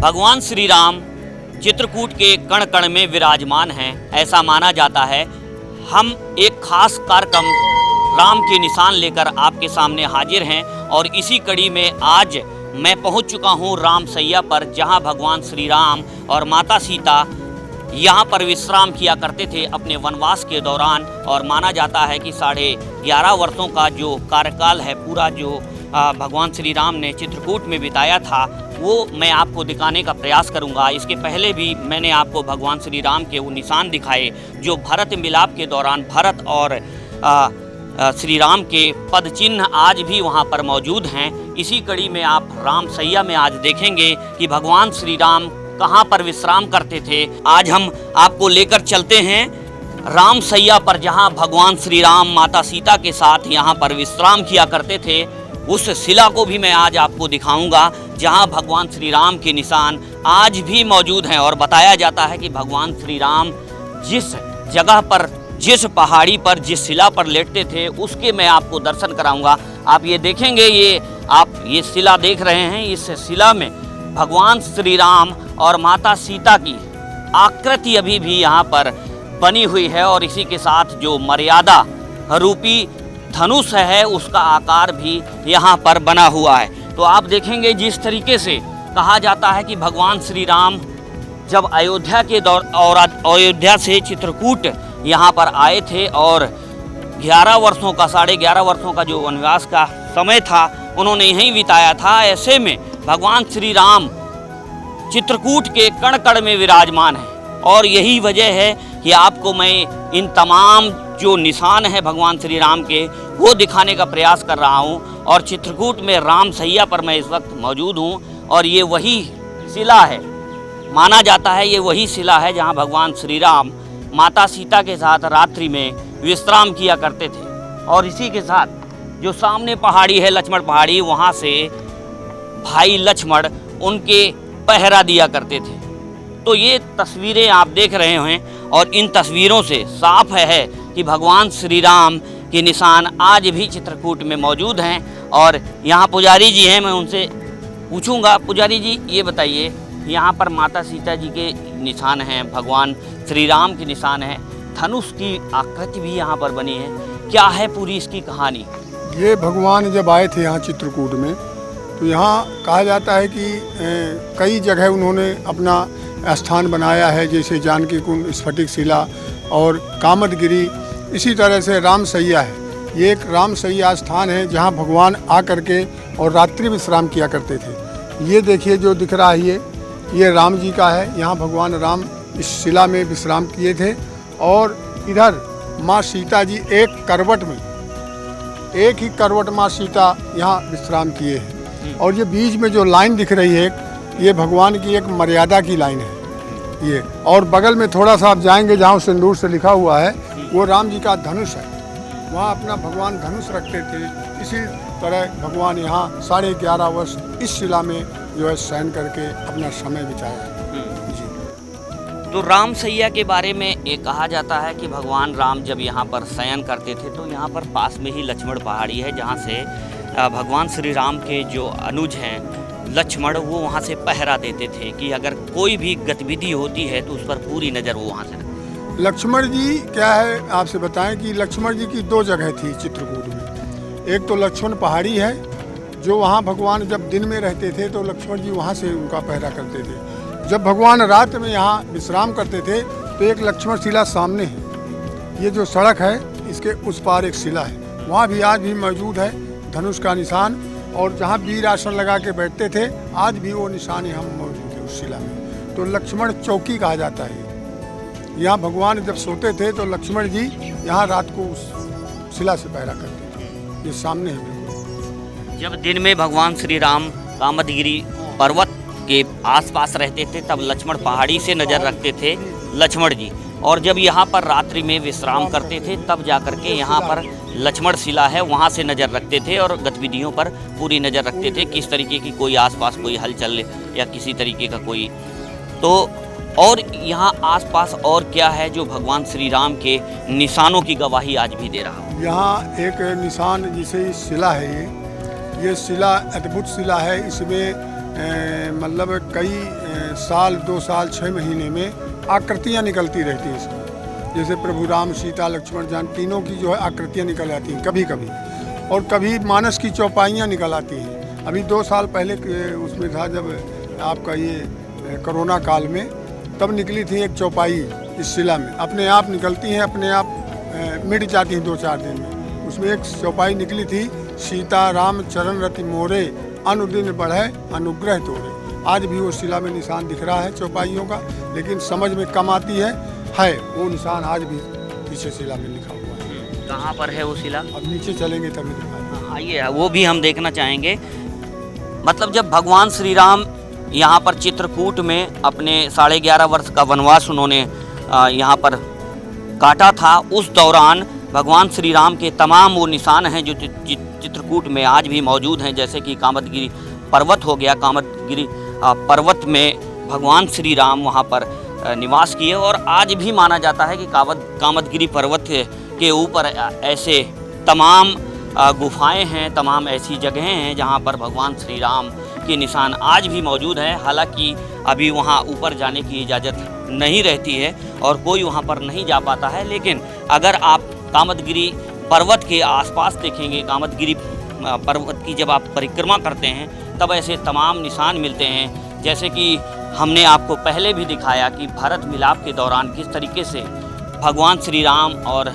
भगवान श्री राम चित्रकूट के कण कण में विराजमान हैं, ऐसा माना जाता है। हम एक खास कार्यक्रम राम के निशान लेकर आपके सामने हाजिर हैं और इसी कड़ी में आज मैं पहुंच चुका हूं राम सैया पर, जहां भगवान श्री राम और माता सीता यहां पर विश्राम किया करते थे अपने वनवास के दौरान। और माना जाता है कि 11.5 वर्षों का जो कार्यकाल है पूरा, जो भगवान श्री राम ने चित्रकूट में बिताया था, वो मैं आपको दिखाने का प्रयास करूंगा। इसके पहले भी मैंने आपको भगवान श्री राम के वो निशान दिखाए जो भरत मिलाप के दौरान भरत और श्री राम के पद चिन्ह आज भी वहां पर मौजूद हैं। इसी कड़ी में आप राम सैया में आज देखेंगे कि भगवान श्री राम कहां पर विश्राम करते थे। आज हम आपको लेकर चलते हैं राम सैया पर, जहां भगवान श्री राम माता सीता के साथ यहां पर विश्राम किया करते थे। उस शिला को भी मैं आज आपको दिखाऊंगा जहां भगवान श्री राम के निशान आज भी मौजूद हैं। और बताया जाता है कि भगवान श्री राम जिस जगह पर, जिस पहाड़ी पर, जिस शिला पर लेटते थे, उसके मैं आपको दर्शन कराऊंगा। आप ये देखेंगे, आप ये शिला देख रहे हैं, इस शिला में भगवान श्री राम और माता सीता की आकृति अभी भी यहाँ पर बनी हुई है। और इसी के साथ जो मर्यादा रूपी धनुष है उसका आकार भी यहाँ पर बना हुआ है। तो आप देखेंगे जिस तरीके से कहा जाता है कि भगवान श्री राम जब अयोध्या के और अयोध्या से चित्रकूट यहाँ पर आए थे और 11 वर्षों का 11.5 वर्षों का जो वनवास का समय था उन्होंने यहीं बिताया था। ऐसे में भगवान श्री राम चित्रकूट के कण कण में विराजमान है और यही वजह है कि आपको मैं इन तमाम जो निशान है भगवान श्री राम के वो दिखाने का प्रयास कर रहा हूं। और चित्रकूट में राम सैया पर मैं इस वक्त मौजूद हूं और ये वही शिला है, माना जाता है ये वही शिला है जहां भगवान श्री राम माता सीता के साथ रात्रि में विश्राम किया करते थे। और इसी के साथ जो सामने पहाड़ी है लक्ष्मण पहाड़ी, वहाँ से भाई लक्ष्मण उनके पहरा दिया करते थे। तो ये तस्वीरें आप देख रहे हैं और इन तस्वीरों से साफ है कि भगवान श्री राम के निशान आज भी चित्रकूट में मौजूद हैं। और यहाँ पुजारी जी हैं, मैं उनसे पूछूंगा, पुजारी जी ये बताइए, यहाँ पर माता सीता जी के निशान हैं, भगवान श्री राम के निशान हैं, धनुष की आकृति भी यहाँ पर बनी है, क्या है पूरी इसकी कहानी? ये भगवान जब आए थे यहाँ चित्रकूट में तो यहाँ कहा जाता है कि कई जगह उन्होंने अपना स्थान बनाया है, जैसे जानकी कुंड, स्फटिक शिला और कामदगिरी। इसी तरह से राम सैया है, ये एक राम सैया स्थान है जहाँ भगवान आ करके और रात्रि विश्राम किया करते थे। ये देखिए जो दिख रहा है ये राम जी का है, यहाँ भगवान राम इस शिला में विश्राम किए थे। और इधर माँ सीता जी एक करवट में, एक ही करवट माँ सीता यहाँ विश्राम किए हैं। और ये बीच में जो लाइन दिख रही है ये भगवान की एक मर्यादा की लाइन है ये। और बगल में थोड़ा सा आप जाएंगे जहाँ सिंदूर से लिखा हुआ है वो राम जी का धनुष है, वहाँ अपना भगवान धनुष रखते थे। इसी तरह भगवान यहाँ 11.5 वर्ष इस शिला में जो है शयन करके अपना समय बिताया जी। तो राम सैया के बारे में ये कहा जाता है कि भगवान राम जब यहाँ पर शयन करते थे तो यहाँ पर पास में ही लक्ष्मण पहाड़ी है, जहाँ से भगवान श्री राम के जो अनुज हैं लक्ष्मण, वो वहाँ से पहरा देते थे कि अगर कोई भी गतिविधि होती है तो उस पर पूरी नज़र वो वहाँ से रखते। लक्ष्मण जी क्या है आपसे बताएं कि लक्ष्मण जी की 2 जगह थी चित्रकूट में। एक तो लक्ष्मण पहाड़ी है जो वहाँ भगवान जब दिन में रहते थे तो लक्ष्मण जी वहाँ से उनका पहरा करते थे। जब भगवान रात में यहाँ विश्राम करते थे तो एक लक्ष्मण शिला सामने है, ये जो सड़क है इसके उस पार एक शिला है, वहाँ भी आज भी मौजूद है धनुष का निशान। और जहाँ वीर आसन लगा के बैठते थे आज भी वो निशान यहाँ मौजूद है उस शिला में। तो लक्ष्मण चौकी कहा जाता है। यहाँ भगवान जब सोते थे तो लक्ष्मण जी यहाँ रात को उस शिला से पहरा करते थे, ये सामने है बिल्कुल। जब दिन में भगवान श्री राम कामदगिरी पर्वत के आसपास रहते थे तब लक्ष्मण पहाड़ी से नज़र रखते थे लक्ष्मण जी, और जब यहाँ पर रात्रि में विश्राम करते थे तब जाकर के यहाँ पर लक्ष्मण शिला है वहाँ से नज़र रखते थे और गतिविधियों पर पूरी नज़र रखते थे, किस तरीके की कोई आसपास कोई हलचल या किसी तरीके का कोई। तो और यहाँ आसपास और क्या है जो भगवान श्री राम के निशानों की गवाही आज भी दे रहा है? यहाँ एक निशान जिसे शिला है, ये शिला अद्भुत शिला है। इसमें मतलब कई साल 2 साल 6 महीने में आकृतियाँ निकलती रहती हैं इसमें। जैसे प्रभु राम सीता लक्ष्मण जान तीनों की जो है आकृतियाँ निकल आती हैं कभी कभी, और कभी मानस की चौपाइयाँ निकल आती हैं। अभी 2 साल पहले उसमें था जब आपका ये कोरोना काल में, तब निकली थी एक चौपाई इस शिला में, अपने आप निकलती हैं, अपने आप मिट जाती हैं 2-4 दिन में। उसमें एक चौपाई निकली थी, सीता राम चरण रति मोरे अनुदिन बढ़े अनुग्रह तोरे। आज भी वो शिला में निशान दिख रहा है चौपाइयों का, लेकिन समझ में कम आती है वो निशान आज भी पीछे शिला में लिखा हुआ है। कहाँ पर है वो शिला? अब नीचे चलेंगे तभी दिखाएंगे। आइए वो भी हम देखना चाहेंगे। मतलब जब भगवान श्री राम यहाँ पर चित्रकूट में अपने 11.5 वर्ष का वनवास उन्होंने यहाँ पर काटा था, उस दौरान भगवान श्री राम के तमाम वो निशान हैं जो चित्रकूट में आज भी मौजूद हैं। जैसे कि कामदगिरी पर्वत हो गया, कामदगिरी पर्वत में भगवान श्री राम वहाँ पर निवास किए, और आज भी माना जाता है कि कामदगिरी पर्वत के ऊपर ऐसे तमाम गुफाएं हैं, तमाम ऐसी जगहें हैं जहां पर भगवान श्री राम के निशान आज भी मौजूद हैं। हालांकि अभी वहां ऊपर जाने की इजाज़त नहीं रहती है और कोई वहां पर नहीं जा पाता है, लेकिन अगर आप कामदगिरी पर्वत के आसपास देखेंगे, कामदगिरी पर्वत की जब आप परिक्रमा करते हैं तब ऐसे तमाम निशान मिलते हैं। जैसे कि हमने आपको पहले भी दिखाया कि भरत मिलाप के दौरान किस तरीके से भगवान श्री राम और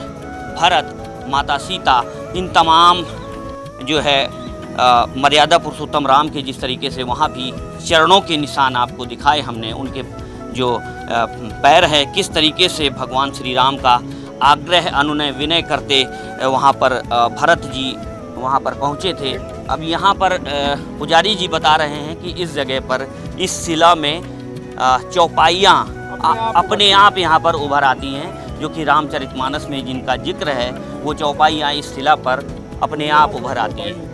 भरत, माता सीता, इन तमाम जो है मर्यादा पुरुषोत्तम राम के जिस तरीके से वहाँ भी चरणों के निशान आपको दिखाए हमने, उनके जो पैर है, किस तरीके से भगवान श्री राम का आग्रह अनुनय विनय करते वहाँ पर भरत जी वहाँ पर पहुँचे थे। अब यहाँ पर पुजारी जी बता रहे हैं कि इस जगह पर, इस शिला में चौपाइयाँ अपने आप यहाँ पर उभर आती हैं, जो कि रामचरितमानस में जिनका जिक्र है, वो चौपाइयाँ इस शिला पर अपने आप उभर आती हैं।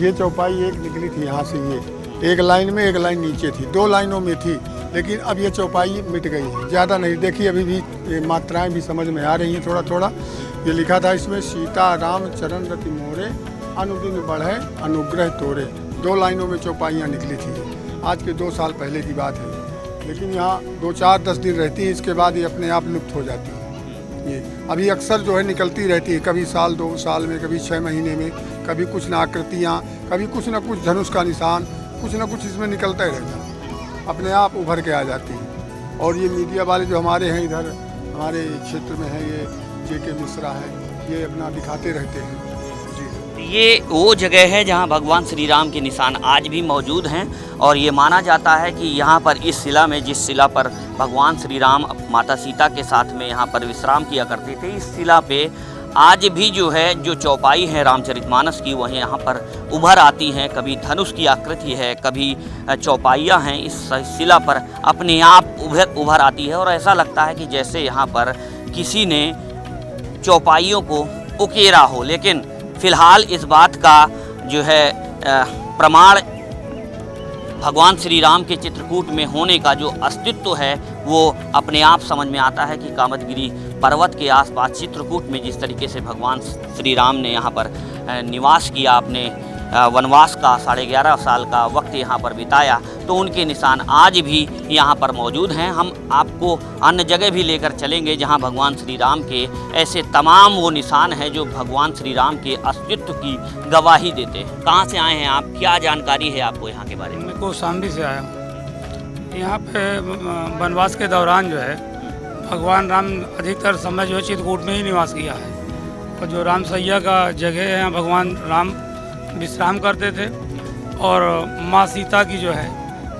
ये चौपाई एक निकली थी यहाँ से, ये एक लाइन में, एक लाइन नीचे थी, 2 लाइनों में थी, लेकिन अब ये चौपाई मिट गई है, ज़्यादा नहीं। देखिए अभी भी मात्राएं भी समझ में आ रही हैं थोड़ा थोड़ा। ये लिखा था इसमें, सीता राम चरण रति मोरे अनुदिन बढ़े अनुग्रह तोरे। 2 लाइनों में चौपाइयाँ निकली थी, आज के 2 साल पहले की बात है। लेकिन यहाँ 2-4-10 दिन रहती है, इसके बाद ये अपने आप लुप्त हो जाती है। ये अभी अक्सर जो है निकलती रहती है, कभी साल 2 साल में, कभी 6 महीने में, कभी कुछ न आकृतियाँ, कभी कुछ न कुछ धनुष का निशान, कुछ न कुछ इसमें निकलता ही रहता है, अपने आप उभर के आ जाती है। और ये मीडिया वाले जो हमारे हैं इधर हमारे क्षेत्र में है, ये JK मिश्रा है, ये अपना दिखाते रहते हैं। ये वो जगह है जहां भगवान श्री राम के निशान आज भी मौजूद हैं, और ये माना जाता है कि यहाँ पर इस शिला में, जिस शिला पर भगवान श्री राम माता सीता के साथ में यहाँ पर विश्राम किया करते थे, इस शिला पे आज भी जो है जो चौपाई है रामचरितमानस की, वह यहाँ पर उभर आती हैं। कभी धनुष की आकृति है, कभी चौपाइयाँ हैं, इस शिला पर अपने आप उभर आती है, और ऐसा लगता है कि जैसे यहाँ पर किसी ने चौपाइयों को उकेरा हो। लेकिन फिलहाल इस बात का जो है प्रमाण भगवान श्री राम के चित्रकूट में होने का जो अस्तित्व है, वो अपने आप समझ में आता है कि कामदगिरी पर्वत के आसपास चित्रकूट में जिस तरीके से भगवान श्री राम ने यहाँ पर निवास किया, अपने वनवास का 11.5 साल का वक्त यहाँ पर बिताया, तो उनके निशान आज भी यहाँ पर मौजूद हैं। हम आपको अन्य जगह भी लेकर चलेंगे जहाँ भगवान श्री राम के ऐसे तमाम वो निशान हैं जो भगवान श्री राम के अस्तित्व की गवाही देते हैं। कहाँ से आए हैं आप, क्या जानकारी है आपको यहाँ के बारे में? मैं कौशाम्बी से आया हूँ। यहाँ पे वनवास के दौरान जो है भगवान राम अधिकतर समय जो है चित्रकूट में ही निवास किया है, और जो राम सैया का जगह है, यहाँ भगवान राम विश्राम करते थे, और माँ सीता की जो है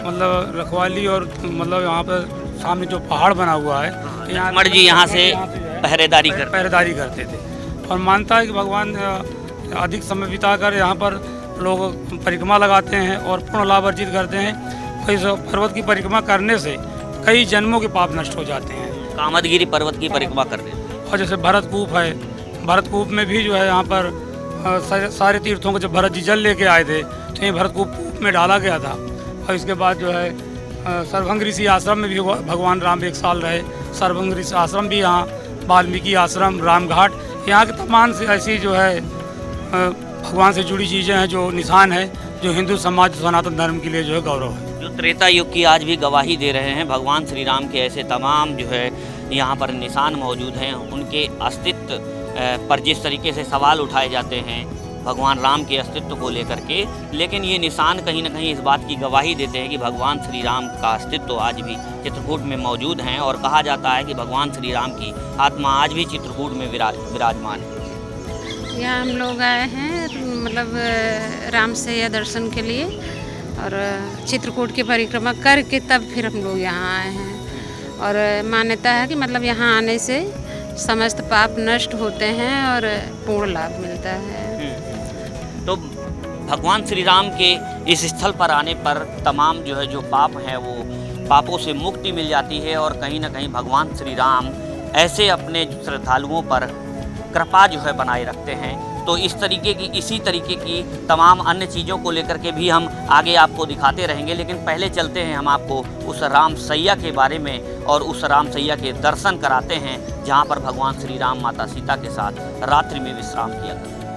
मतलब रखवाली, और मतलब यहाँ पर सामने जो पहाड़ बना हुआ है, लक्ष्मण जी यहाँ से पहरेदारी करते थे। और मानता है कि भगवान अधिक समय बिताकर यहाँ पर लोग परिक्रमा लगाते हैं और पूर्ण लाभ अर्जित करते हैं। इस पर्वत की परिक्रमा करने से कई जन्मों के पाप नष्ट हो जाते हैं। कामदगिरी पर्वत की परिक्रमा करते हैं। और जैसे भरतकूप है, भरतकूप में भी जो है यहाँ पर सारे तीर्थों को जब भरत जी जल लेके आए थे तो ये भरतकूप में डाला गया था। और इसके बाद जो है सर्वभंग ऋषि आश्रम में भी भगवान राम 1 साल रहे। सर्वभंग ऋषि आश्रम भी यहाँ, वाल्मीकि आश्रम, रामघाट, यहाँ के तमाम से ऐसी जो है भगवान से जुड़ी चीज़ें हैं, जो निशान है, जो हिंदू समाज सनातन धर्म के लिए जो है गौरव है। जो त्रेता युग की आज भी गवाही दे रहे हैं, भगवान श्री राम के ऐसे तमाम जो है यहाँ पर निशान मौजूद हैं, उनके अस्तित्व पर जिस तरीके से सवाल उठाए जाते हैं भगवान राम के अस्तित्व को लेकर के, लेकिन ये निशान कहीं ना कहीं इस बात की गवाही देते हैं कि भगवान श्री राम का अस्तित्व आज भी चित्रकूट में मौजूद हैं। और कहा जाता है कि भगवान श्री राम की आत्मा आज भी चित्रकूट में विराजमान है। यहाँ हम लोग आए हैं मतलब राम सैया दर्शन के लिए, और चित्रकूट की परिक्रमा करके तब फिर हम लोग यहाँ आए हैं। और मान्यता है कि मतलब यहाँ आने से समस्त पाप नष्ट होते हैं और पूर्ण लाभ मिलता है। तो भगवान श्री राम के इस स्थल पर आने पर तमाम जो है जो पाप हैं वो पापों से मुक्ति मिल जाती है, और कहीं ना कहीं भगवान श्री राम ऐसे अपने श्रद्धालुओं पर कृपा जो है बनाए रखते हैं। तो इसी तरीके की तमाम अन्य चीज़ों को लेकर के भी हम आगे आपको दिखाते रहेंगे, लेकिन पहले चलते हैं हम आपको उस राम सैया के बारे में और उस राम सैया के दर्शन कराते हैं जहाँ पर भगवान श्री राम माता सीता के साथ रात्रि में विश्राम किया करते हैं।